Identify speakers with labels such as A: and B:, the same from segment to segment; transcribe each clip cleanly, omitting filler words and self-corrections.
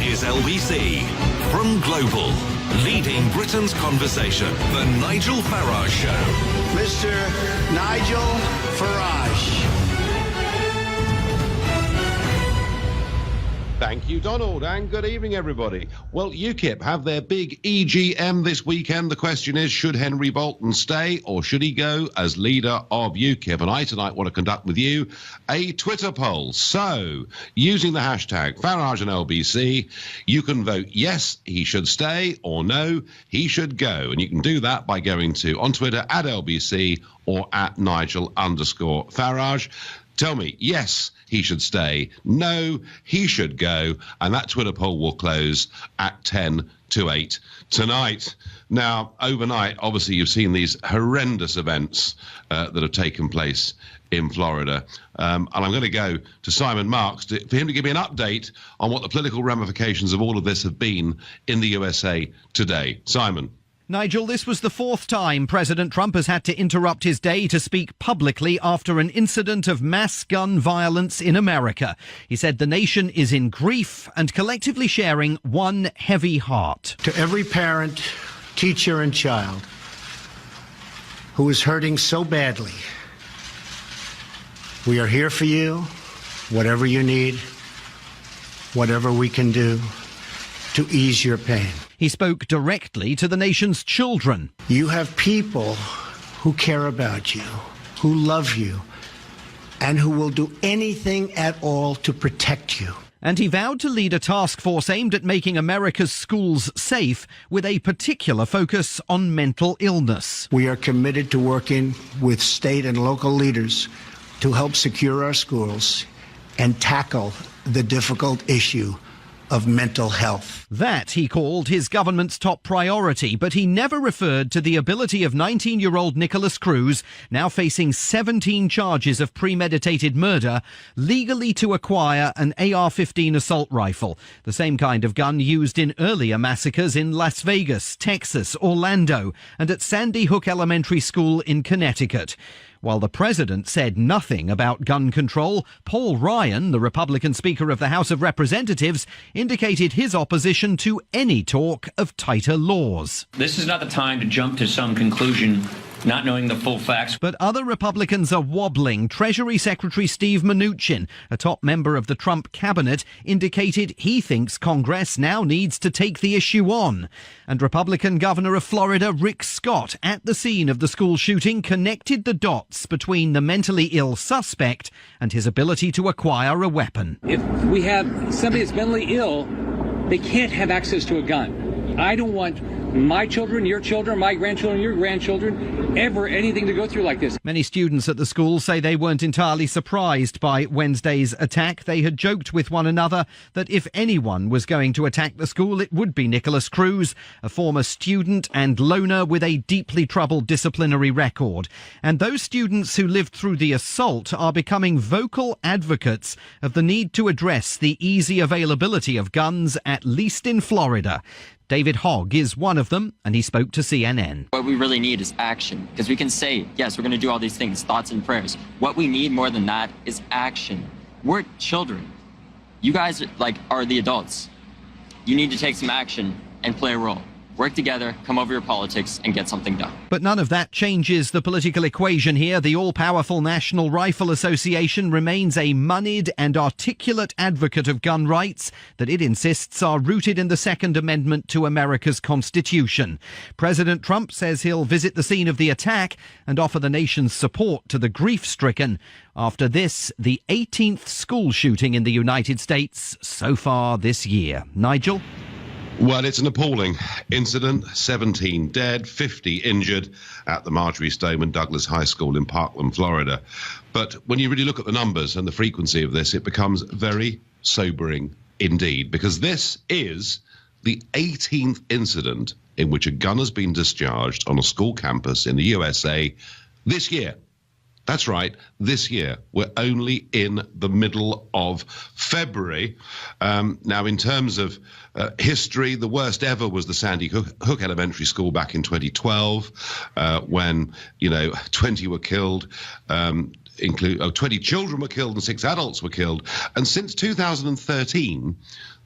A: is LBC. From Global, leading Britain's conversation, The Nigel Farage Show.
B: Mr. Nigel Farage.
C: Thank you, Donald, and good evening, everybody. Well, UKIP have their big EGM this weekend. The question is, should Henry Bolton stay or should he go as leader of UKIP? And I tonight want to conduct with you a Twitter poll. So, using the hashtag Farage and LBC, you can vote yes, he should stay, or no, he should go. And you can do that by going to on Twitter at LBC or at Nigel_Farage. Tell me, yes, he should stay. No, he should go. And that Twitter poll will close at 10 to 8 tonight. Now, overnight, obviously, you've seen these horrendous events that have taken place in Florida. And I'm going to go to Simon Marks for him to give me an update on what the political ramifications of all of this have been in the USA today. Simon.
D: Nigel, this was the fourth time President Trump has had to interrupt his day to speak publicly after an incident of mass gun violence in America. He said the nation is in grief and collectively sharing one heavy heart.
B: To every parent, teacher, and child who is hurting so badly, we are here for you, whatever you need, whatever we can do to ease your pain.
D: He spoke directly to the nation's children.
B: You have people who care about you, who love you, and who will do anything at all to protect you.
D: And he vowed to lead a task force aimed at making America's schools safe, with a particular focus on mental illness.
B: We are committed to working with state and local leaders to help secure our schools and tackle the difficult issue of mental health.
D: That he called his government's top priority, but he never referred to the ability of 19-year-old Nikolas Cruz, now facing 17 charges of premeditated murder, legally to acquire an AR-15 assault rifle, the same kind of gun used in earlier massacres in Las Vegas, Texas, Orlando, and at Sandy Hook Elementary School in Connecticut. While the president said nothing about gun control, Paul Ryan, the Republican Speaker of the House of Representatives, indicated his opposition to any talk of tighter laws.
E: This is not the time to jump to some conclusion, not knowing the full facts.
D: But other Republicans are wobbling. Treasury Secretary Steve Mnuchin, a top member of the Trump cabinet, indicated he thinks Congress now needs to take the issue on. And Republican Governor of Florida Rick Scott, at the scene of the school shooting, connected the dots between the mentally ill suspect and his ability to acquire a weapon.
F: If we have somebody that's mentally ill, they can't have access to a gun. I don't want my children, your children, my grandchildren, your grandchildren, ever anything to go through like this.
D: Many students at the school say they weren't entirely surprised by Wednesday's attack. They had joked with one another that if anyone was going to attack the school, it would be Nikolas Cruz, a former student and loner with a deeply troubled disciplinary record. And those students who lived through the assault are becoming vocal advocates of the need to address the easy availability of guns, at least in Florida. David Hogg is one of them, and he spoke to CNN.
G: What we really need is action, because we can say, yes, we're going to do all these things, thoughts and prayers. What we need more than that is action. We're children. You guys are the adults. You need to take some action and play a role. Work together, come over your politics, and get something done.
D: But none of that changes the political equation here. The all-powerful National Rifle Association remains a moneyed and articulate advocate of gun rights that it insists are rooted in the Second Amendment to America's Constitution. President Trump says he'll visit the scene of the attack and offer the nation's support to the grief-stricken. After this, the 18th school shooting in the United States so far this year. Nigel?
C: Well, it's an appalling incident. 17 dead, 50 injured at the Marjorie Stoneman Douglas High School in Parkland, Florida. But when you really look at the numbers and the frequency of this, it becomes very sobering indeed, because this is the 18th incident in which a gun has been discharged on a school campus in the USA this year. That's right, this year. We're only in the middle of February. Now, in terms of history, the worst ever was the Sandy Hook Elementary School back in 2012, when, 20 were killed. 20 children were killed and 6 adults were killed. And since 2013,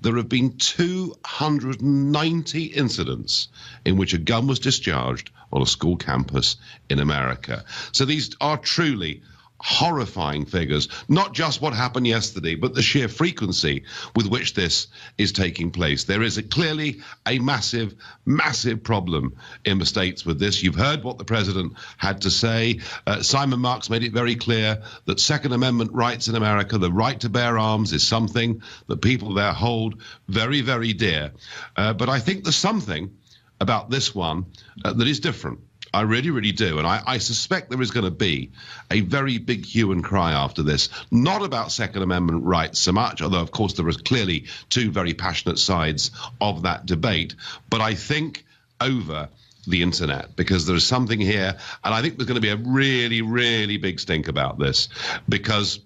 C: there have been 290 incidents in which a gun was discharged on a school campus in America. So these are truly horrifying figures, not just what happened yesterday, but the sheer frequency with which this is taking place. There is clearly a massive, massive problem in the States with this. You've heard what the president had to say. Simon Marks made it very clear that Second Amendment rights in America, the right to bear arms, is something that people there hold very, very dear. But I think there's something about this one that is different. I really, really do. And I suspect there is going to be a very big hue and cry after this, not about Second Amendment rights so much, although, of course, there are clearly two very passionate sides of that debate. But I think over the internet, because there is something here. And I think there's going to be a really, really big stink about this, because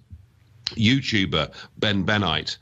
C: YouTuber Ben Benite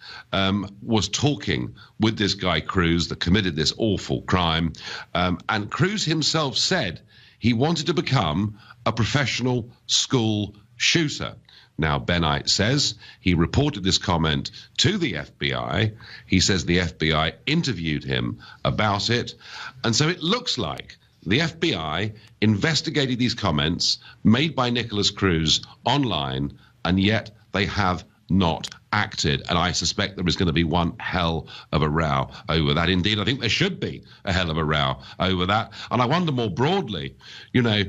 C: was talking with this guy Cruz that committed this awful crime. And Cruz himself said he wanted to become a professional school shooter. Now, Benite says he reported this comment to the FBI. He says the FBI interviewed him about it. And so it looks like the FBI investigated these comments made by Nicholas Cruz online, and yet they have not acted. And I suspect there is going to be one hell of a row over that. Indeed, I think there should be a hell of a row over that. And I wonder more broadly, you know,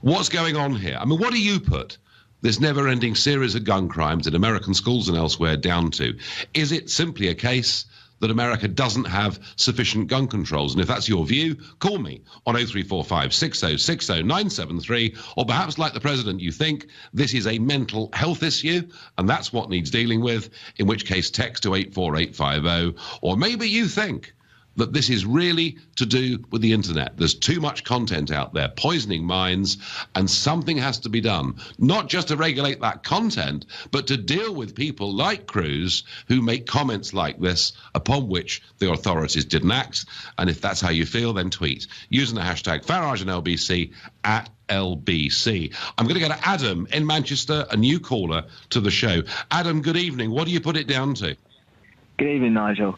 C: what's going on here? I mean, what do you put this never-ending series of gun crimes in American schools and elsewhere down to? Is it simply a case that America doesn't have sufficient gun controls? And if that's your view, call me on 0345 6060 973, or perhaps, like the president, you think this is a mental health issue and that's what needs dealing with, in which case text to 84850. Or maybe you think that this is really to do with the internet. There's too much content out there poisoning minds, and something has to be done, not just to regulate that content, but to deal with people like Cruz who make comments like this upon which the authorities didn't act. And if that's how you feel, then tweet using the hashtag Farage and LBC at LBC. I'm going to go to Adam in Manchester, a new caller to the show. Adam, good evening. What do you put it down to?
H: Good evening, Nigel.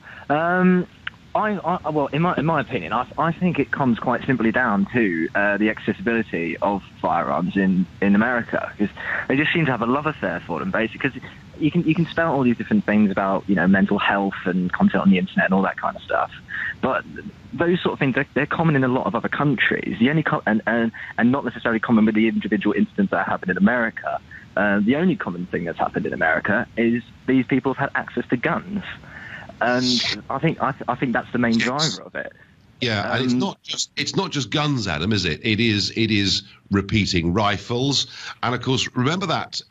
H: Well, in my opinion, I think it comes quite simply down to the accessibility of firearms in America, because they just seem to have a love affair for them, basically. Because you can spell all these different things about, you know, mental health and content on the internet and all that kind of stuff, but those sort of things, they're common in a lot of other countries. The only and not necessarily common with the individual incidents that happen in America. The only common thing that's happened in America is these people have had access to guns. And I think that's the main driver of it.
C: Yeah, and it's not just guns, Adam, is it? It is repeating rifles, and of course, remember that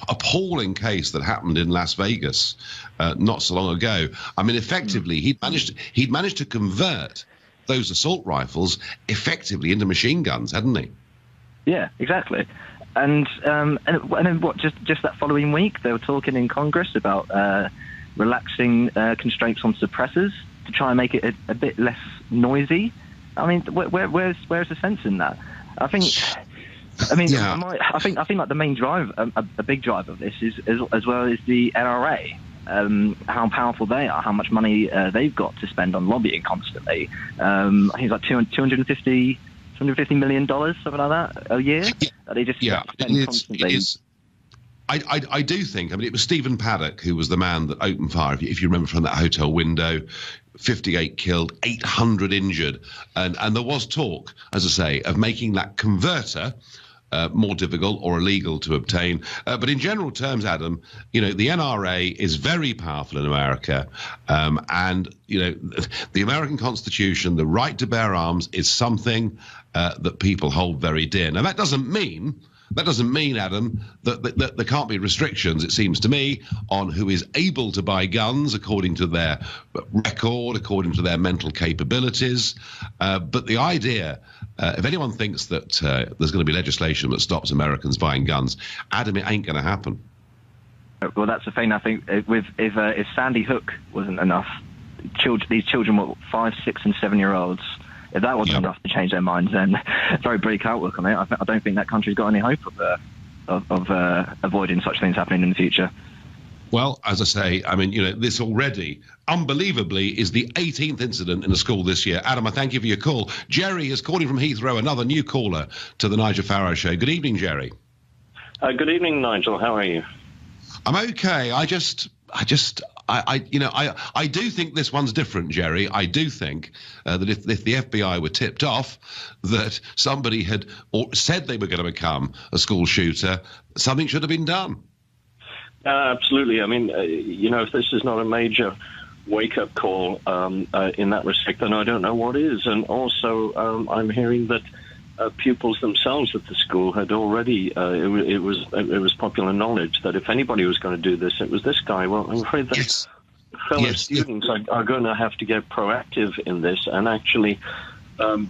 C: appalling case that happened in Las Vegas not so long ago. I mean, effectively, he'd managed to convert those assault rifles effectively into machine guns, hadn't he?
H: Yeah, exactly. And then what? Just that following week, they were talking in Congress about relaxing constraints on suppressors to try and make it a bit less noisy. I mean, where's the sense in that? I think like the main drive, a big drive of this is as well as the NRA. How powerful they are, how much money they've got to spend on lobbying constantly. I think it's like $250 million, something like that, a year. They just spend constantly.
C: I do think, I mean, it was Stephen Paddock who was the man that opened fire, if you remember, from that hotel window. 58 killed, 800 injured. And there was talk, as I say, of making that converter more difficult or illegal to obtain. But in general terms, Adam, you know, the NRA is very powerful in America. And, you know, the American Constitution, the right to bear arms, is something that people hold very dear. Now, that doesn't mean, Adam, that there can't be restrictions, it seems to me, on who is able to buy guns according to their record, according to their mental capabilities. But the idea, if anyone thinks that there's going to be legislation that stops Americans buying guns, Adam, it ain't going to happen.
H: Well, that's the thing. I think if Sandy Hook wasn't enough, these children were 5, 6, and 7-year-olds. If that wasn't enough to change their minds, then very bleak outlook on it. I don't think that country's got any hope avoiding such things happening in the future.
C: Well, as I say, I mean, this already, unbelievably, is the 18th incident in a school this year. Adam, I thank you for your call. Jerry is calling from Heathrow, another new caller to the Nigel Farage Show. Good evening, Jerry.
I: Good evening, Nigel. How are you?
C: I'm okay. I do think this one's different, Jerry. I do think that if the FBI were tipped off that somebody had or said they were going to become a school shooter, something should have been done.
I: Absolutely. I mean, if this is not a major wake-up call in that respect, then I don't know what is. And also, I'm hearing that pupils themselves at the school had already, it was popular knowledge that if anybody was going to do this, it was this guy. Well, I'm afraid that fellow students are going to have to get proactive in this and actually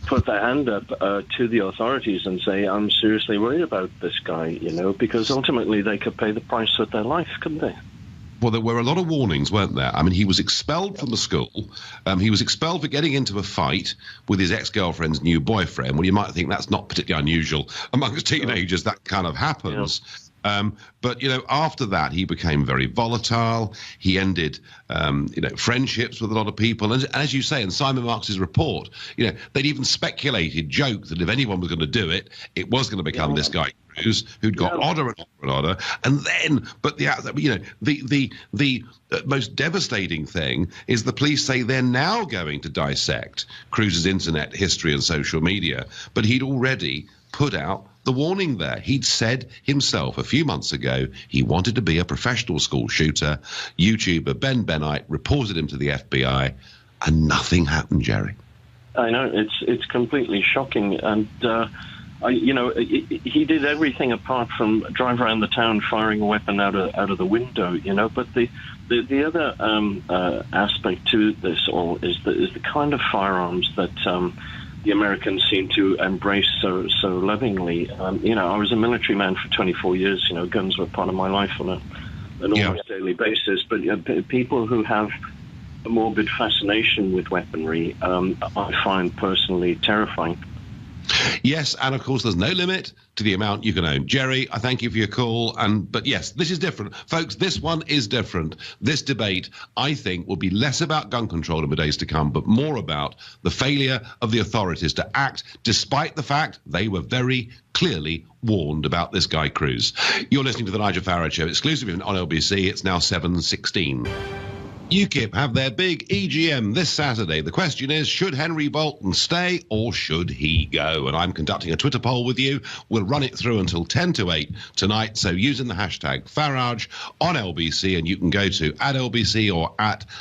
I: put their hand up to the authorities and say, I'm seriously worried about this guy, because ultimately they could pay the price with their life, couldn't they?
C: Well, there were a lot of warnings, weren't there? I mean, he was expelled from the school. He was expelled for getting into a fight with his ex-girlfriend's new boyfriend. Well, you might think that's not particularly unusual amongst teenagers. That kind of happens. Yeah. But, after that, he became very volatile. He ended, friendships with a lot of people. And as you say, in Simon Marks's report, they'd even joked that if anyone was going to do it, it was going to become this guy Cruz, who'd got odder and odder and odder. And then, but the most devastating thing is the police say they're now going to dissect Cruz's internet history and social media. But he'd already put out the warning there. He'd said himself a few months ago he wanted to be a professional school shooter. YouTuber Ben Benite reported him to the FBI, and nothing happened, Jerry.
I: I know, it's completely shocking. And, he did everything apart from drive around the town firing a weapon out of the window, But the other aspect to this all is the kind of firearms that the Americans seem to embrace so lovingly. I was a military man for 24 years. Guns were part of my life on an almost daily basis. But people who have a morbid fascination with weaponry, I find personally terrifying.
C: Yes, and of course, there's no limit to the amount you can own. Jerry, I thank you for your call. But yes, this is different. Folks, this one is different. This debate, I think, will be less about gun control in the days to come, but more about the failure of the authorities to act, despite the fact they were very clearly warned about this guy Cruz. You're listening to The Nigel Farage Show, exclusively on LBC. It's now 7:16. UKIP have their big EGM this Saturday. The question is, should Henry Bolton stay or should he go? And I'm conducting a Twitter poll with you. We'll run it through until 10 to 8 tonight. So using the hashtag Farage on LBC, and you can go to @LBC or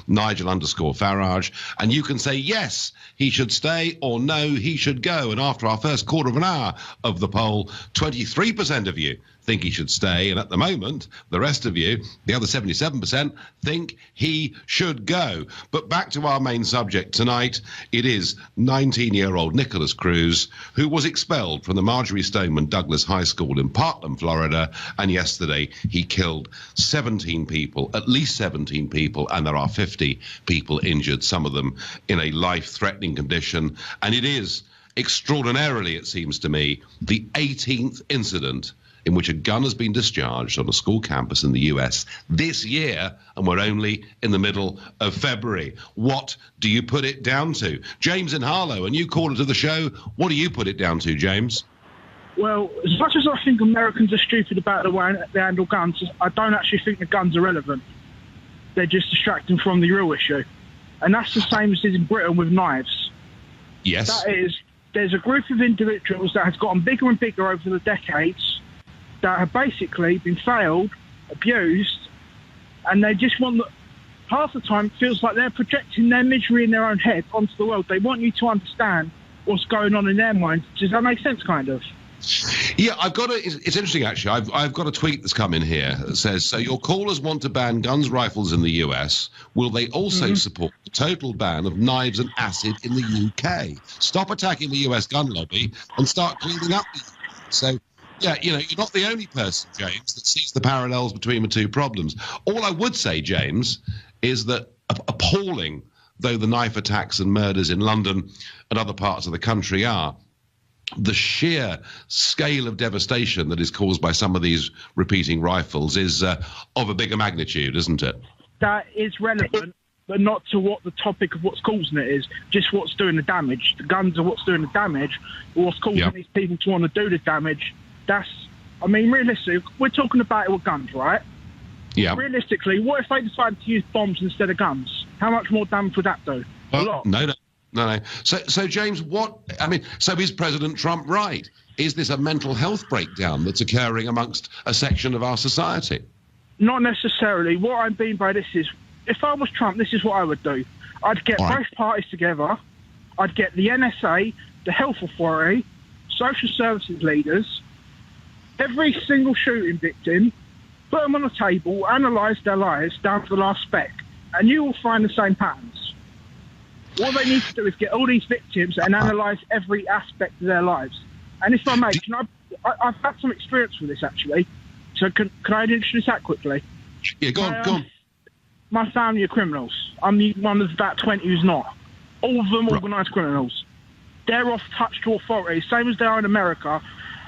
C: @Nigel_Farage, and you can say yes, he should stay, or no, he should go. And after our first quarter of an hour of the poll, 23% of you think he should stay, and at the moment the rest of you, the other 77%, think he should go. But back to our main subject tonight. It is 19-year-old Nikolas Cruz, who was expelled from the Marjory Stoneman Douglas High School in Parkland, Florida, and yesterday he killed 17 people, at least 17 people, and there are 50 people injured, some of them in a life-threatening condition. And it is extraordinarily, it seems to me, the 18th incident in which a gun has been discharged on a school campus in the US this year, and we're only in the middle of February. What do you put it down to? James in Harlow, a new caller to the show. What do you put it down to, James?
J: Well, as much as I think Americans are stupid about the way they handle guns, I don't actually think the guns are relevant. They're just distracting from the real issue. And that's the same as in Britain with knives.
C: Yes.
J: That is, there's a group of individuals that has gotten bigger and bigger over the decades that have basically been failed, abused, and they just want half the time it feels like they're projecting their misery in their own head onto the world. They want you to understand what's going on in their minds. Does that make sense, kind of?
C: Yeah, it's interesting, actually. I've got a tweet that's come in here that says, so your callers want to ban guns, rifles in the US. Will they also support the total ban of knives and acid in the UK? Stop attacking the US gun lobby and start cleaning up the UK. So, yeah, you're not the only person, James, that sees the parallels between the two problems. All I would say, James, is that appalling though the knife attacks and murders in London and other parts of the country are, the sheer scale of devastation that is caused by some of these repeating rifles is of a bigger magnitude, isn't it?
J: That is relevant, but not to what the topic of what's causing it is, just what's doing the damage. The guns are what's doing the damage, or what's causing these people to want to do the damage. Realistically, we're talking about it with guns, right?
C: Yeah.
J: Realistically, what if they decided to use bombs instead of guns? How much more damage would that do? A lot.
C: No. So James, so is President Trump right? Is this a mental health breakdown that's occurring amongst a section of our society?
J: Not necessarily. What I mean by this is, if I was Trump, this is what I would do. I'd get both parties together. I'd get the NSA, the Health Authority, social services leaders, every single shooting victim, put them on a table, analyse their lives down to the last speck, and you will find the same patterns. What they need to do is get all these victims and analyse every aspect of their lives. And if I may, I've had some experience with this, actually. So can I introduce that quickly?
C: Yeah, go on.
J: My family are criminals. I'm the one of about 20 who's not. All of them organised criminals. They're off touch to authorities, same as they are in America.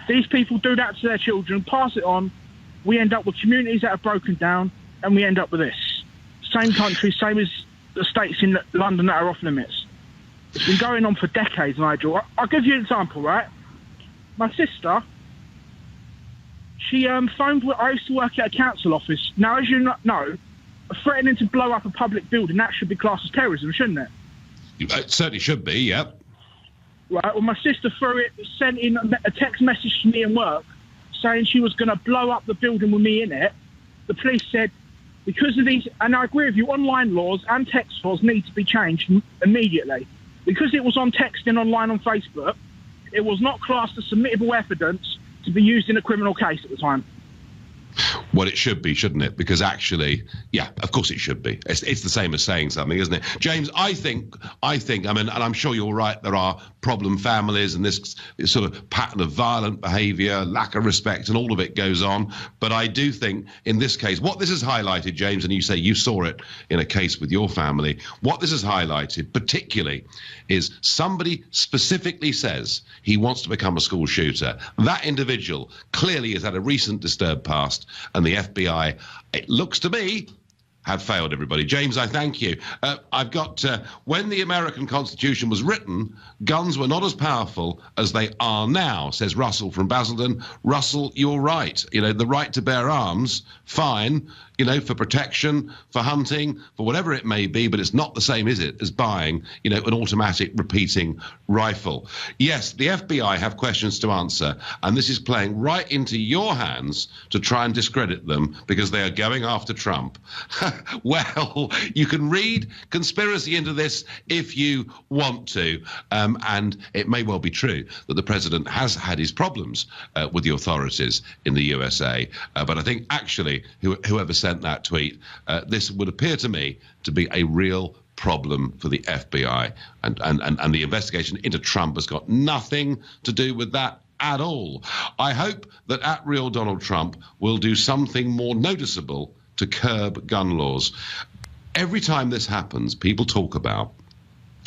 J: These people do that to their children, pass it on. We end up with communities that are broken down, and we end up with this. Same country, same as the states in London that are off limits. It's been going on for decades, Nigel. I'll give you an example, right? My sister, she phoned. I used to work at a council office. Now, as you know, threatening to blow up a public building, that should be classed as terrorism, shouldn't it?
C: It certainly should be, yeah.
J: Right, well, my sister sent in a text message to me in work saying she was going to blow up the building with me in it. The police said, because of these, and I agree with you, online laws and text laws need to be changed immediately. Because it was on texting online on Facebook, it was not classed as submittable evidence to be used in a criminal case at the time.
C: Well, it should be, shouldn't it? Because actually, yeah, of course it should be. It's the same as saying something, isn't it? James, I think, and I'm sure you're right, there are problem families and this sort of pattern of violent behaviour, lack of respect, and all of it goes on. But I do think in this case, what this has highlighted, James, and you say you saw it in a case with your family, what this has highlighted particularly is somebody specifically says he wants to become a school shooter. That individual clearly has had a recent disturbed past, and the FBI, it looks to me, have failed everybody. James, I thank you. I've got, when the American Constitution was written, guns were not as powerful as they are now, says Russell from Basildon. Russell, you're right. You know, the right to bear arms, fine, you know, for protection, for hunting, for whatever it may be, but it's not the same, is it, as buying, you know, an automatic repeating rifle. Yes, the FBI have questions to answer, and this is playing right into your hands to try and discredit them because they are going after Trump. Well, you can read conspiracy into this if you want to, and it may well be true that the president has had his problems with the authorities in the USA, but I think actually whoever sent that tweet, this would appear to me to be a real problem for the FBI, and the investigation into Trump has got nothing to do with that at all. I hope that at Real Donald Trump will do something more noticeable to curb gun laws. Every time this happens, people talk about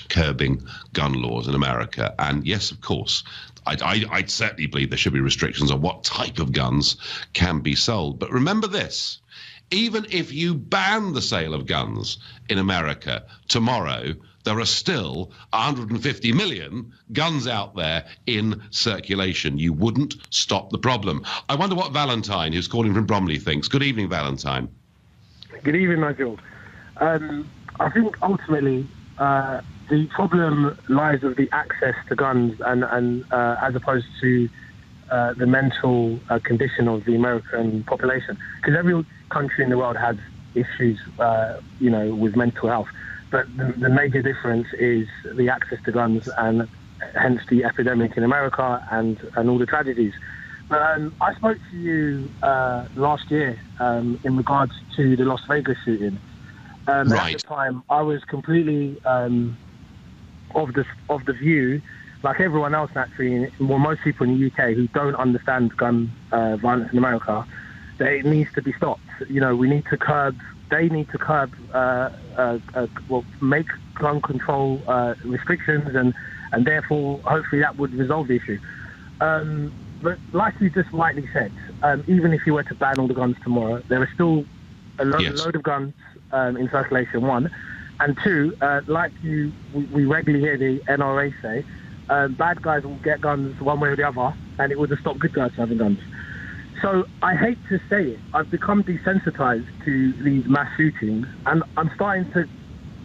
C: curbing gun laws in America. And yes, of course, I'd certainly believe there should be restrictions on what type of guns can be sold. But remember this, even if you ban the sale of guns in America tomorrow, there are still 150 million guns out there in circulation. You wouldn't stop the problem. I wonder what Valentine, who's calling from Bromley, thinks. Good evening, Valentine.
K: Good evening, Nigel. I think ultimately the problem lies with the access to guns and as opposed to the mental condition of the American population. Because every country in the world has issues, with mental health. But the major difference is the access to guns, and hence the epidemic in America and all the tragedies. I spoke to you last year in regards to the Las Vegas shooting.
C: Right.
K: At the time, I was completely of the view, like everyone else naturally, well, most people in the UK who don't understand gun violence in America, that it needs to be stopped. You know, we need to curb. They need to curb, make gun control restrictions, and therefore hopefully that would resolve the issue. But like you just rightly said, even if you were to ban all the guns tomorrow, there are still a load of guns in circulation, one. And two, like we regularly hear the NRA say, bad guys will get guns one way or the other, and it will just stop good guys from having guns. So I hate to say it, I've become desensitized to these mass shootings, and I'm starting to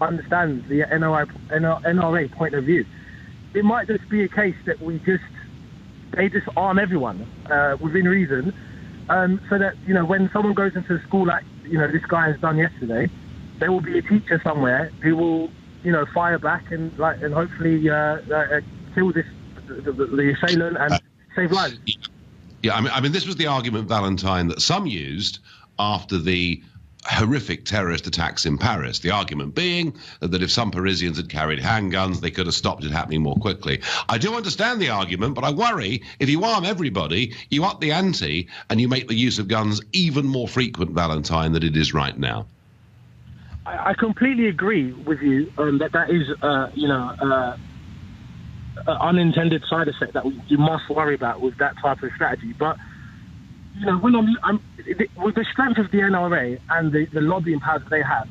K: understand the NRA point of view. It might just be a case that they just arm everyone within reason, so that, you know, when someone goes into a school like, you know, this guy has done yesterday, there will be a teacher somewhere who will, you know, fire back and hopefully kill the assailant and save lives.
C: Yeah, I mean, this was the argument, Valentine, that some used after the horrific terrorist attacks in Paris. The argument being that if some Parisians had carried handguns, they could have stopped it happening more quickly. I do understand the argument, but I worry if you arm everybody, you up the ante and you make the use of guns even more frequent, Valentine, than it is right now.
K: I completely agree with you that is, an unintended side effect that you must worry about with that type of strategy. But, you know, with the strength of the NRA and the lobbying powers that they have,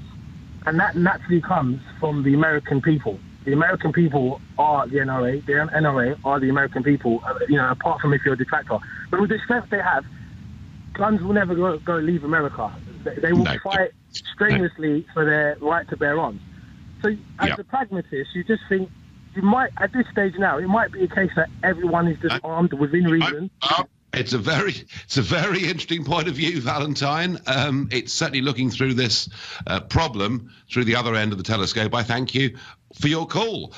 K: and that naturally comes from the American people. The American people are the NRA. The NRA are the American people, you know, apart from if you're a detractor. But with the strength they have, guns will never go leave America. They will fight strenuously for their right to bear arms. So as a pragmatist, you just think, you might, at this stage now, it might be a case that everyone is just armed within reason.
C: It's a very interesting point of view, Valentine. It's certainly looking through this problem through the other end of the telescope. I thank you for your call.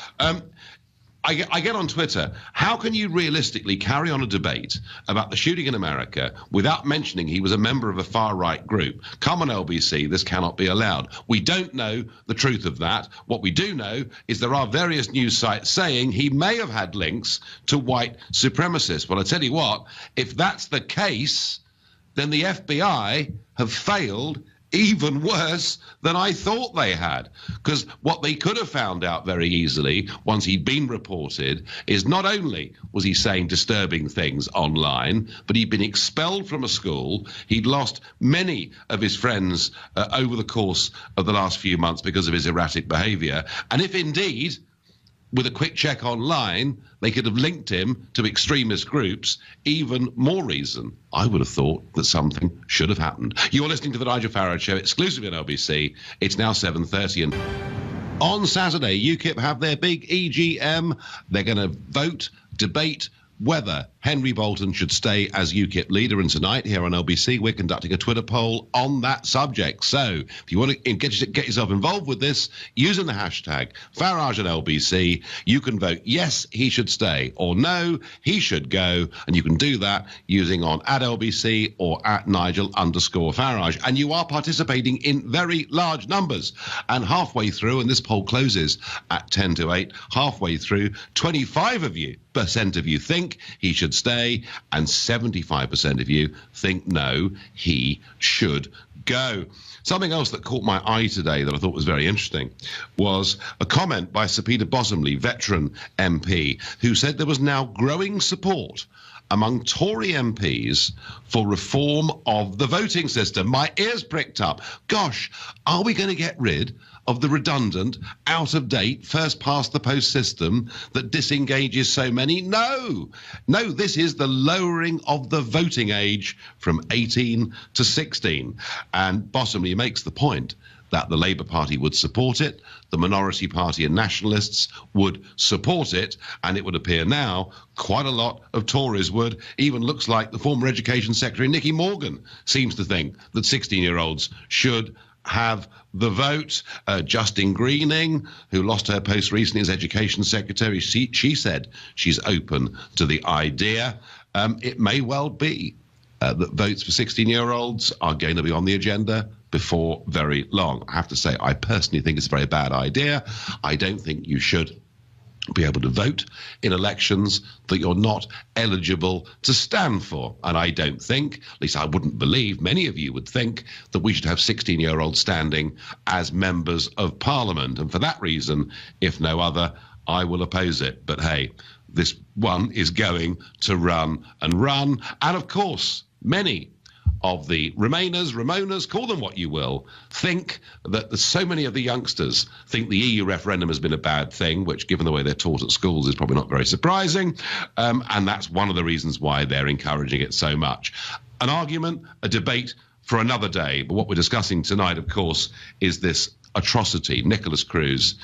C: I get on Twitter, how can you realistically carry on a debate about the shooting in America without mentioning he was a member of a far-right group? Come on, LBC, this cannot be allowed. We don't know the truth of that. What we do know is there are various news sites saying he may have had links to white supremacists. Well, I tell you what, if that's the case, then the FBI have failed even worse than I thought they had. Because what they could have found out very easily once he'd been reported is not only was he saying disturbing things online, but he'd been expelled from a school. He'd lost many of his friends over the course of the last few months because of his erratic behavior. And if indeed, with a quick check online, they could have linked him to extremist groups, even more reason, I would have thought, that something should have happened. You're listening to The Nigel Farage Show, exclusively on LBC. It's now 7:30. And on Saturday, UKIP have their big EGM. They're going to vote, debate whether Henry Bolton should stay as UKIP leader. And tonight here on LBC, we're conducting a Twitter poll on that subject. So if you want to get yourself involved with this, using the hashtag Farage and LBC, you can vote yes, he should stay, or no, he should go. And you can do that using on @LBC or @Nigel_Farage. And you are participating in very large numbers. And halfway through, and this poll closes at 10 to 8, halfway through, 25% of you think he should stay, and 75% of you think no, he should go. Something else that caught my eye today that I thought was very interesting was a comment by Sir Peter Bosomley, veteran MP, who said there was now growing support among Tory MPs for reform of the voting system. My ears pricked up. Gosh, are we going to get rid of the redundant, out-of-date, first-past-the-post system that disengages so many? No, this is the lowering of the voting age from 18 to 16. And Bosomley makes the point that the Labour Party would support it, the minority party and nationalists would support it, and it would appear now quite a lot of Tories would. Even looks like the former Education Secretary, Nicky Morgan, seems to think that 16-year-olds should have the vote. Justine Greening, who lost her post recently as Education Secretary, she said she's open to the idea. It may well be that votes for 16-year-olds are going to be on the agenda before very long. I have to say, I personally think it's a very bad idea. I don't think you should be able to vote in elections that you're not eligible to stand for. And I don't think, at least I wouldn't believe, many of you would think that we should have 16-year-olds standing as members of Parliament. And for that reason, if no other, I will oppose it. But hey, this one is going to run and run. And of course, many of the Ramonas, call them what you will, think that so many of the youngsters think the EU referendum has been a bad thing, which, given the way they're taught at schools, is probably not very surprising. And that's one of the reasons why they're encouraging it so much. An argument, a debate for another day. But what we're discussing tonight, of course, is this atrocity. Nicholas Cruz,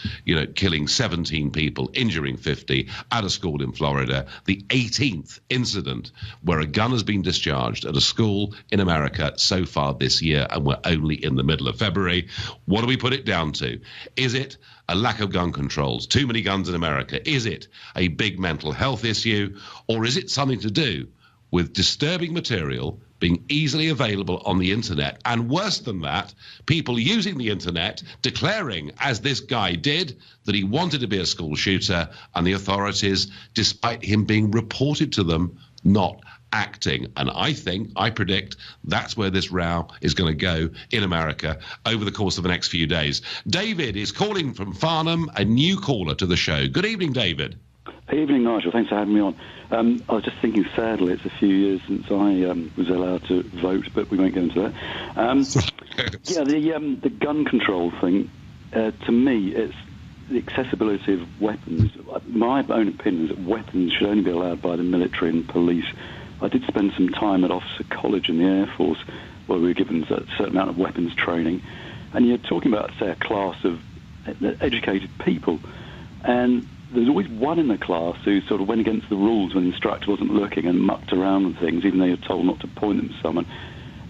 C: killing 17 people, injuring 50 at a school in Florida. The 18th incident where a gun has been discharged at a school in America so far this year, and we're only in the middle of February. What do we put it down to? Is it a lack of gun controls? Too many guns in America? Is it a big mental health issue? Or is it something to do with disturbing material being easily available on the internet, and worse than that, people using the internet declaring, as this guy did, that he wanted to be a school shooter, and the authorities, despite him being reported to them, not acting? And I predict that's where this row is going to go in America over the course of the next few days. David is calling from Farnham, a new caller to the show. Good evening, David.
L: Evening, Nigel. Thanks for having me on. I was just thinking, sadly, it's a few years since I was allowed to vote, but we won't get into that. The gun control thing, to me, it's the accessibility of weapons. My own opinion is that weapons should only be allowed by the military and police. I did spend some time at Officer College in the Air Force, where we were given a certain amount of weapons training, and you're talking about, say, a class of educated people, and there's always one in the class who sort of went against the rules when the instructor wasn't looking and mucked around with things, even though you're told not to point them to someone.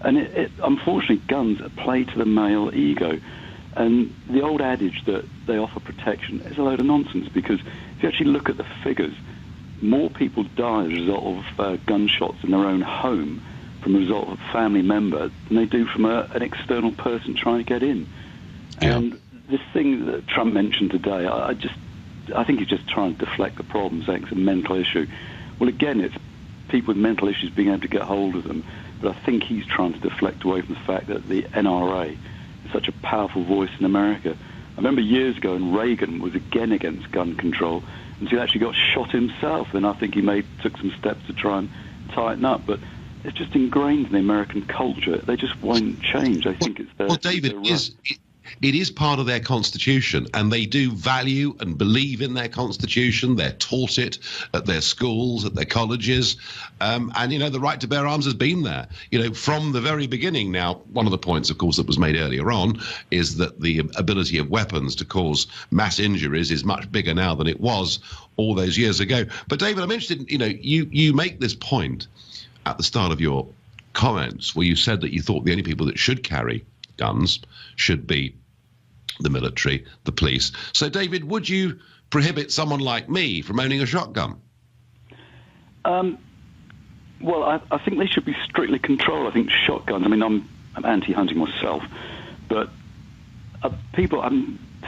L: And unfortunately, guns play to the male ego. And the old adage that they offer protection is a load of nonsense, because if you actually look at the figures, more people die as a result of gunshots in their own home from a result of a family member than they do from an external person trying to get in. Yeah. And this thing that Trump mentioned today, I think he's just trying to deflect the problem, saying it's a mental issue. Well, again, it's people with mental issues being able to get hold of them. But I think he's trying to deflect away from the fact that the NRA is such a powerful voice in America. I remember years ago, and Reagan was again against gun control, and he actually got shot himself. And I think he took some steps to try and tighten up. But it's just ingrained in the American culture. They just won't change. I think it's their...
C: Well, David, it is part of their constitution, and they do value and believe in their constitution. They're taught it at their schools, at their colleges, and the right to bear arms has been there, from the very beginning. Now, one of the points, of course, that was made earlier on is that the ability of weapons to cause mass injuries is much bigger now than it was all those years ago. But David, I'm interested in, you make this point at the start of your comments where you said that you thought the only people that should carry guns should be the military, the police. So, David, would you prohibit someone like me from owning a shotgun?
L: Well, I think they should be strictly controlled. I think shotguns, I'm anti-hunting myself, but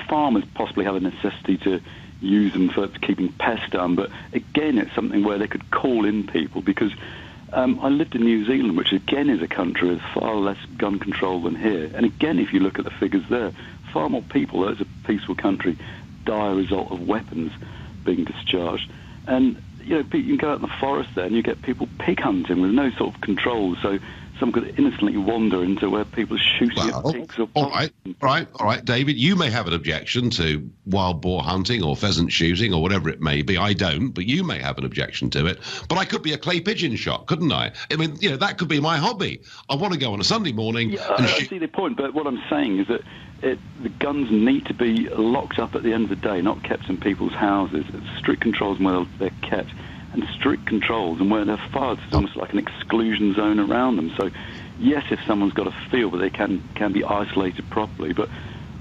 L: farmers possibly have a necessity to use them for keeping pests down, but again, it's something where they could call in people, because I lived in New Zealand, which again is a country with far less gun control than here. And again, if you look at the figures there, far more people, as a peaceful country, die as a result of weapons being discharged. And, you can go out in the forest there and you get people pig hunting with no sort of control. So some could innocently wander into where people are shooting at pigs.
C: All right, David, you may have an objection to wild boar hunting or pheasant shooting or whatever it may be. I don't, but you may have an objection to it. But I could be a clay pigeon shot, couldn't I? That could be my hobby. I want to go on a Sunday morning and shoot.
L: I see the point, but what I'm saying is that the guns need to be locked up at the end of the day, not kept in people's houses. It's strict controls on where they're kept, and strict controls and where they're fired. It's almost like an exclusion zone around them. So, yes, if someone's got a feel, but they can be isolated properly, but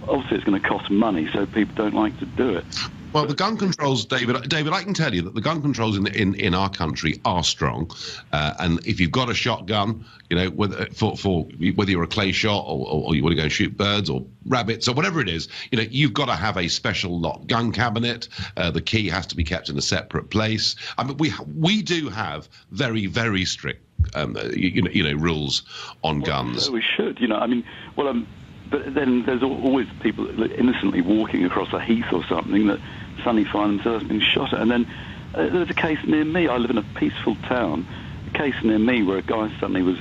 L: obviously it's going to cost money, so people don't like to do it.
C: Well, the gun controls, David, I can tell you that the gun controls in our country are strong. And if you've got a shotgun, whether you're a clay shot or you want to go and shoot birds or rabbits or whatever it is, you've got to have a special locked gun cabinet. The key has to be kept in a separate place. We do have very, very strict, rules on guns.
L: So we should, but then there's always people innocently walking across a heath or something that suddenly find themselves being shot at. And then There was a case near me. I live in a peaceful town. A case near me where a guy suddenly was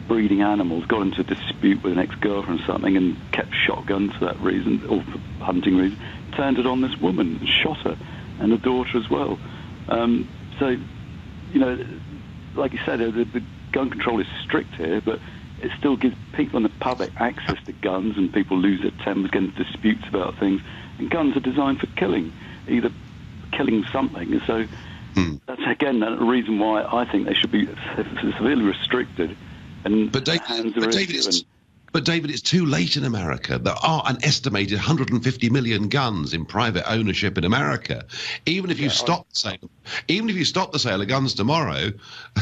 L: breeding animals, got into a dispute with an ex-girlfriend or something, and kept shotguns for that reason, or for hunting reasons. Turned it on this woman and shot her, and the daughter as well. So, you know, like you said, the gun control is strict here, but it still gives people in the public access to guns, and people lose their tempers, get into disputes about things. And guns are designed for killing, either killing something. So that's, again, a reason why I think they should be severely restricted.
C: But David, it's too late in America. There are an estimated 150 million guns in private ownership in America. Even if you stop the sale of guns tomorrow,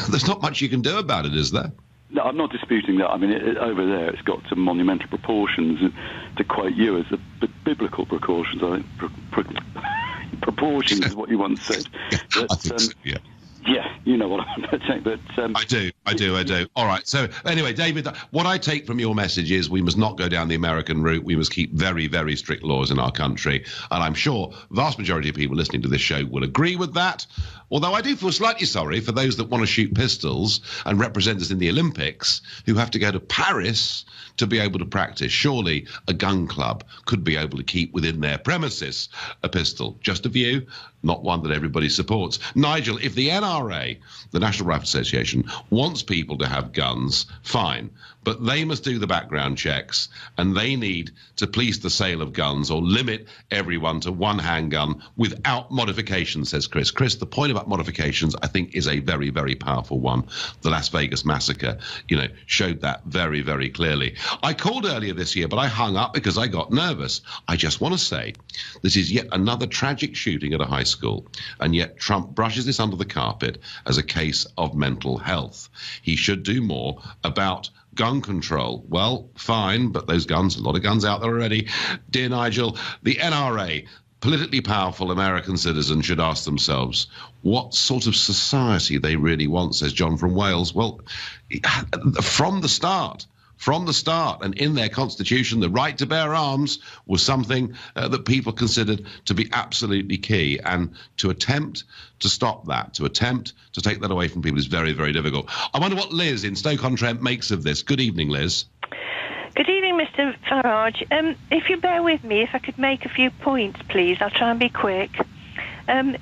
C: there's not much you can do about it, is there?
L: No, I'm not disputing that. I mean, over there, it's got to monumental proportions. To quote you, as the biblical proportions, I think. Proportions is what you once said. But,
C: I think so, yeah.
L: Yeah, you know what I'm saying, but...
C: I do. All right, so anyway, David, what I take from your message is we must not go down the American route. We must keep very, very strict laws in our country. And I'm sure vast majority of people listening to this show will agree with that. Although I do feel slightly sorry for those that want to shoot pistols and represent us in the Olympics who have to go to Paris to be able to practice. Surely a gun club could be able to keep within their premises a pistol. Just a view, not one that everybody supports. Nigel, if the NRA, the National Rifle Association, wants people to have guns, fine. But they must do the background checks, and they need to police the sale of guns or limit everyone to one handgun without modification, says Chris. Chris, the point about modifications, I think, is a very, very powerful one. The Las Vegas massacre, showed that very, very clearly. I called earlier this year, but I hung up because I got nervous. I just want to say this is yet another tragic shooting at a high school, and yet Trump brushes this under the carpet as a case of mental health. He should do more about gun control. Well, fine, but those guns, a lot of guns out there already. Dear Nigel, the NRA, politically powerful American citizens, should ask themselves what sort of society they really want, says John from Wales. Well, from the start, and in their constitution, the right to bear arms was something that people considered to be absolutely key. And to attempt to stop that, to attempt to take that away from people is very, very difficult. I wonder what Liz in Stoke-on-Trent makes of this. Good evening, Liz.
M: Good evening, Mr. Farage. If you bear with me, if I could make a few points, please. I'll try and be quick. Trump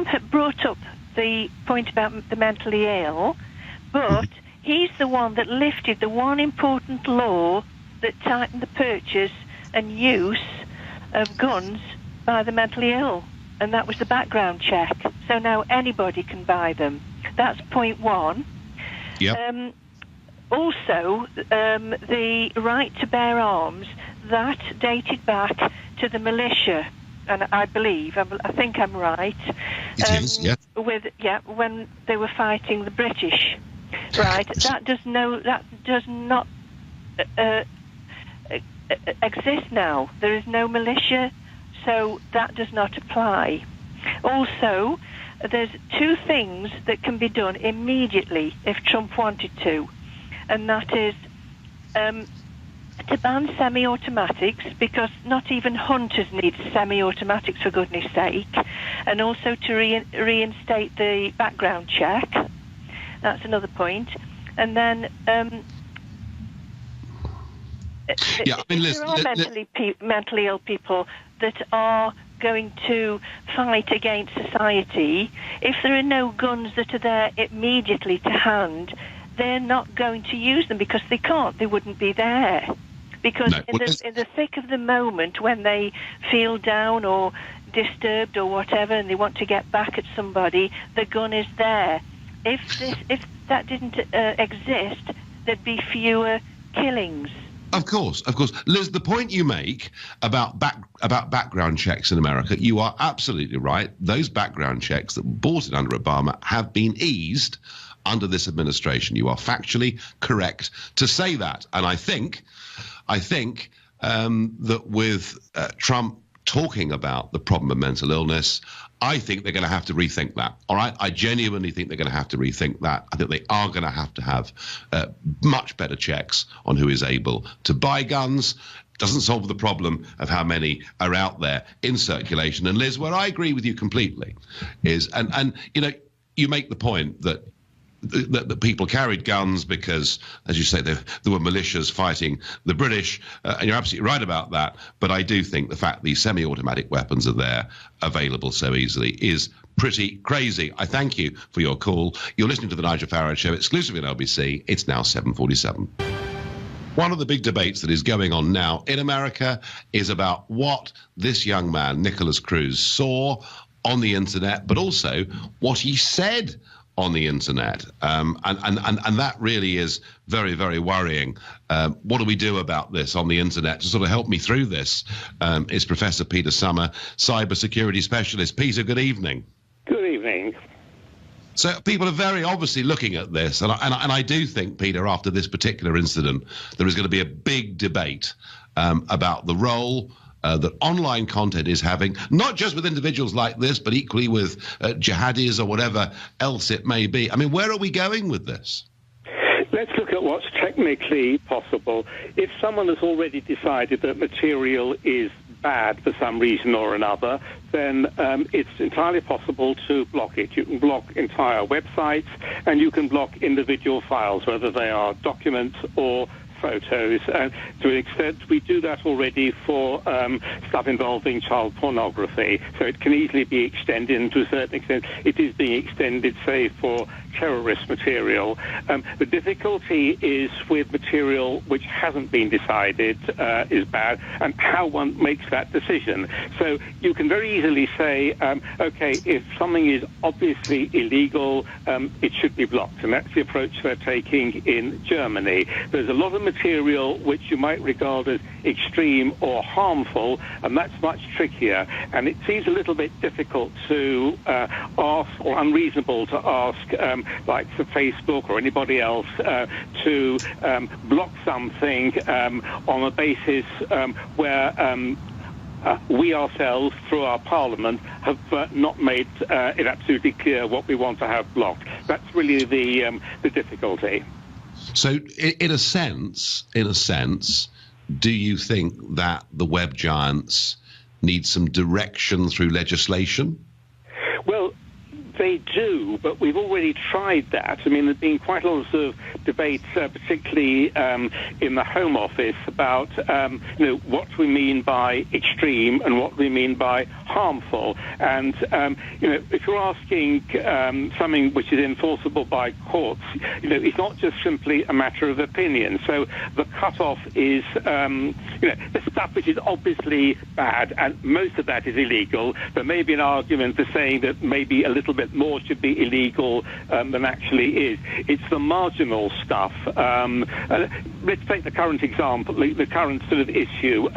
M: had brought up the point about the mentally ill, but he's the one that lifted the one important law that tightened the purchase and use of guns by the mentally ill, and that was the background check. So now anybody can buy them. That's point one. Yep. Also, the right to bear arms, that dated back to the militia, and I think I'm right.
C: It is, yeah.
M: When they were fighting the British. Right, that does not exist now. There is no militia, so that does not apply. Also, there's two things that can be done immediately if Trump wanted to, and that is to ban semi-automatics, because not even hunters need semi-automatics, for goodness sake, and also to reinstate the background check. That's another point. And then there are mentally ill people that are going to fight against society. If there are no guns that are there immediately to hand, they're not going to use them because they can't. They wouldn't be there. Because in the thick of the moment, when they feel down or disturbed or whatever, and they want to get back at somebody, the gun is there. If that didn't exist, there'd be fewer killings.
C: Of course. Liz, the point you make about background checks in America, you are absolutely right. Those background checks that were brought in under Obama have been eased under this administration. You are factually correct to say that. And I think that with Trump talking about the problem of mental illness, I think they're going to have to rethink that. All right. I genuinely think they're going to have to rethink that. I think they are going to have much better checks on who is able to buy guns. doesn't solve the problem of how many are out there in circulation. And Liz, where I agree with you completely is, and you know, you make the point that people carried guns because, as you say, there were militias fighting the British, and you're absolutely right about that. But I do think the fact these semi-automatic weapons are there, available so easily, is pretty crazy. I thank you for your call. You're listening to the Nigel Farage Show, exclusively on LBC. It's now 7:47. One of the big debates that is going on now in America is about what this young man, Nicholas Cruz, saw on the internet, but also what he said on the internet, and that really is very, very worrying. What do we do about this on the internet? To sort of help me through this is Professor Peter Summer, cybersecurity specialist. Peter, good evening.
N: Good evening.
C: So people are very obviously looking at this, and I do think, Peter, after this particular incident, there is going to be a big debate about the role that online content is having, not just with individuals like this, but equally with jihadis or whatever else it may be. I mean, where are we going with this?
N: Let's look at what's technically possible. If someone has already decided that material is bad for some reason or another, then it's entirely possible to block it. You can block entire websites, and you can block individual files, whether they are documents or photos. And to an extent, we do that already for stuff involving child pornography. So it can easily be extended, and to a certain extent, it is being extended, say, for terrorist material. The difficulty is with material which hasn't been decided is bad, and how one makes that decision. So you can very easily say, okay, if something is obviously illegal, it should be blocked. And that's the approach they're taking in Germany. There's a lot of material which you might regard as extreme or harmful, and that's much trickier. And it seems a little bit difficult to ask, or unreasonable to ask, like for Facebook or anybody else, to block something on a basis where we ourselves, through our parliament, have not made it absolutely clear what we want to have blocked. That's really the difficulty.
C: So, in a sense, do you think that the web giants need some direction through legislation?
N: Well, they do, but we've already tried that. I mean, there's been quite a lot of debates, particularly in the Home Office, about what we mean by extreme and what we mean by harmful. And if you're asking something which is enforceable by courts, it's not just simply a matter of opinion. So the cutoff is the stuff which is obviously bad, and most of that is illegal. There may be an argument for saying that maybe a little bit more should be illegal than actually is. It's the marginal stuff. Let's take the current example, the current sort of issue.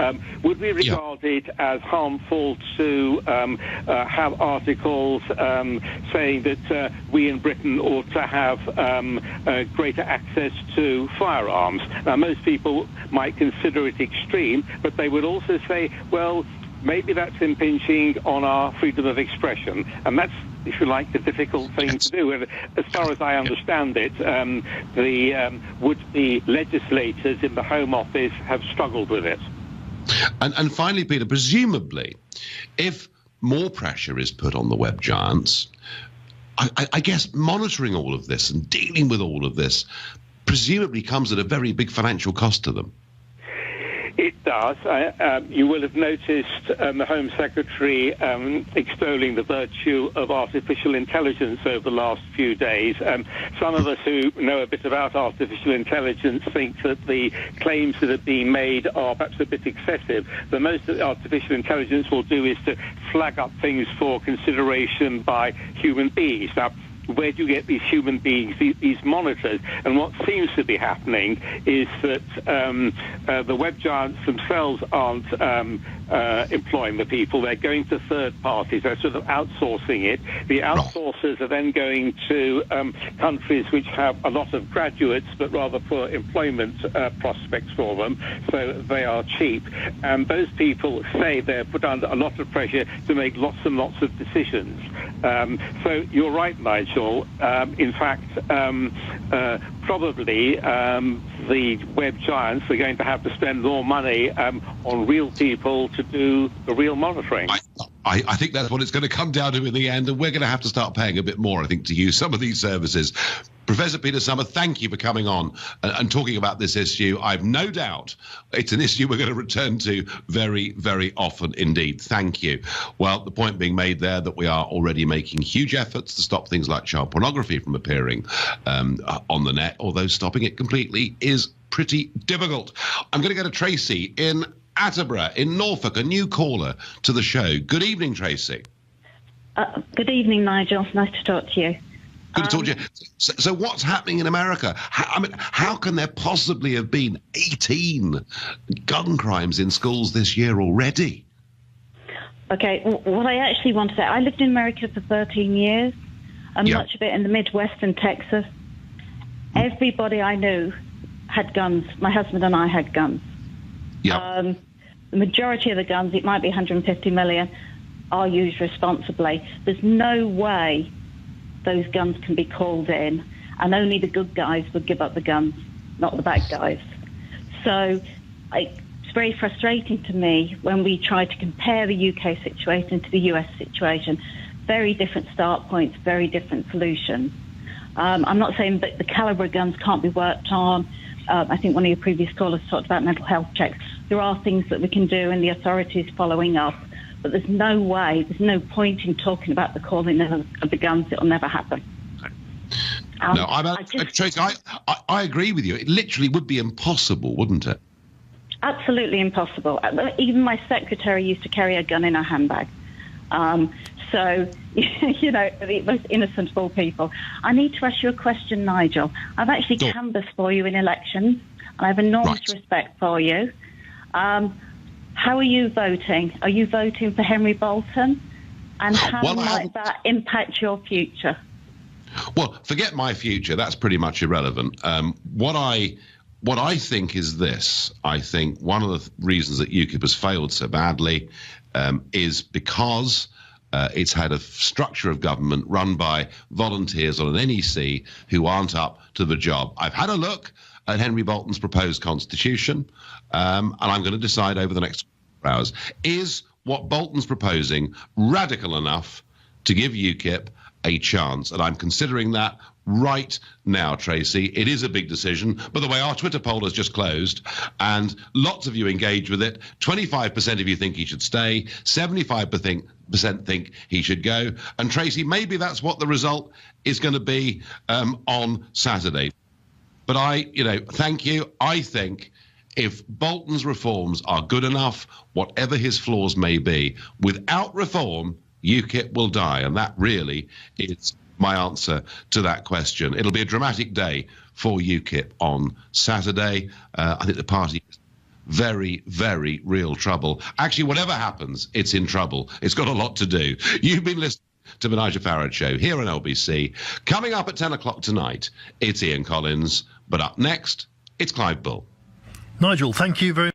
N: Would we regard it as harmful to have articles saying that we in Britain ought to have greater access to firearms? Now, most people might consider it extreme, but they would also say, well, maybe that's impinging on our freedom of expression. And that's, if you like, the difficult thing to do. And as far as I understand it, the would-be legislators in the Home Office have struggled with it.
C: And finally, Peter, presumably, if more pressure is put on the web giants, I guess monitoring all of this and dealing with all of this presumably comes at a very big financial cost to them.
N: It does. You will have noticed the Home Secretary extolling the virtue of artificial intelligence over the last few days. Some of us who know a bit about artificial intelligence think that the claims that are being made are perhaps a bit excessive. The most that artificial intelligence will do is to flag up things for consideration by human beings. Now, where do you get these human beings, these monitors? And what seems to be happening is that the web giants themselves aren't employing the people. They're going to third parties. They're sort of outsourcing it. The outsourcers are then going to countries which have a lot of graduates but rather poor employment prospects for them, so they are cheap. And those people say they're put under a lot of pressure to make lots and lots of decisions. So you're right, Nigel. In fact, probably the web giants are going to have to spend more money on real people to do the real monitoring.
C: I think that's what it's going to come down to in the end, and we're going to have to start paying a bit more, I think, to use some of these services. Professor Peter Summer, thank you for coming on and talking about this issue. I've no doubt it's an issue we're going to return to very, very often indeed. Thank you. Well, the point being made there that we are already making huge efforts to stop things like child pornography from appearing on the net, although stopping it completely is pretty difficult. I'm going to go to Tracy in Attleborough in Norfolk, a new caller to the show. Good evening, Tracy.
O: Good evening, Nigel. Nice to talk to you.
C: Good to talk to you. So what's happening in America? How can there possibly have been 18 gun crimes in schools this year already?
O: Okay, what I actually want to say, I lived in America for 13 years, and much of it in the Midwest and Texas. Everybody I knew had guns. My husband and I had guns. The majority of the guns, it might be 150 million, are used responsibly. There's no way those guns can be called in, and only the good guys would give up the guns, not the bad guys. So it's very frustrating to me when we try to compare the UK situation to the US situation. Very different start points, very different solutions. I'm not saying that the caliber of guns can't be worked on. I think one of your previous callers talked about mental health checks. There are things that we can do, and the authorities following up. But there's no way, there's no point in talking about the calling of the guns. It'll never happen.
C: No, Tracy, I agree with you. It literally would be impossible, wouldn't it?
O: Absolutely impossible. Even my secretary used to carry a gun in her handbag. So, you know, the most innocent of all people. I need to ask you a question, Nigel. I've actually canvassed for you in elections, and I have enormous respect for you. How are you voting? Are you voting for Henry Bolton? And how might that impact your future?
C: Well, forget my future. That's pretty much irrelevant. What I think is this. I think one of the reasons that UKIP has failed so badly is because it's had a structure of government run by volunteers on an NEC who aren't up to the job. I've had a look at Henry Bolton's proposed constitution, and I'm going to decide over the next hours. Is what Bolton's proposing radical enough to give UKIP a chance? And I'm considering that right now, Tracy. It is a big decision. By the way, our Twitter poll has just closed, and lots of you engage with it. 25% of you think he should stay, 75% think he should go. And Tracy, maybe that's what the result is going to be on Saturday. But thank you. I think if Bolton's reforms are good enough, whatever his flaws may be, without reform, UKIP will die. And that really is my answer to that question. It'll be a dramatic day for UKIP on Saturday. I think the party is very, very real trouble. Actually, whatever happens, it's in trouble. It's got a lot to do. You've been listening to the Nigel Farage Show here on LBC. Coming up at 10 o'clock tonight, it's Ian Collins. But up next, it's Clive Bull.
P: Nigel, thank you very much.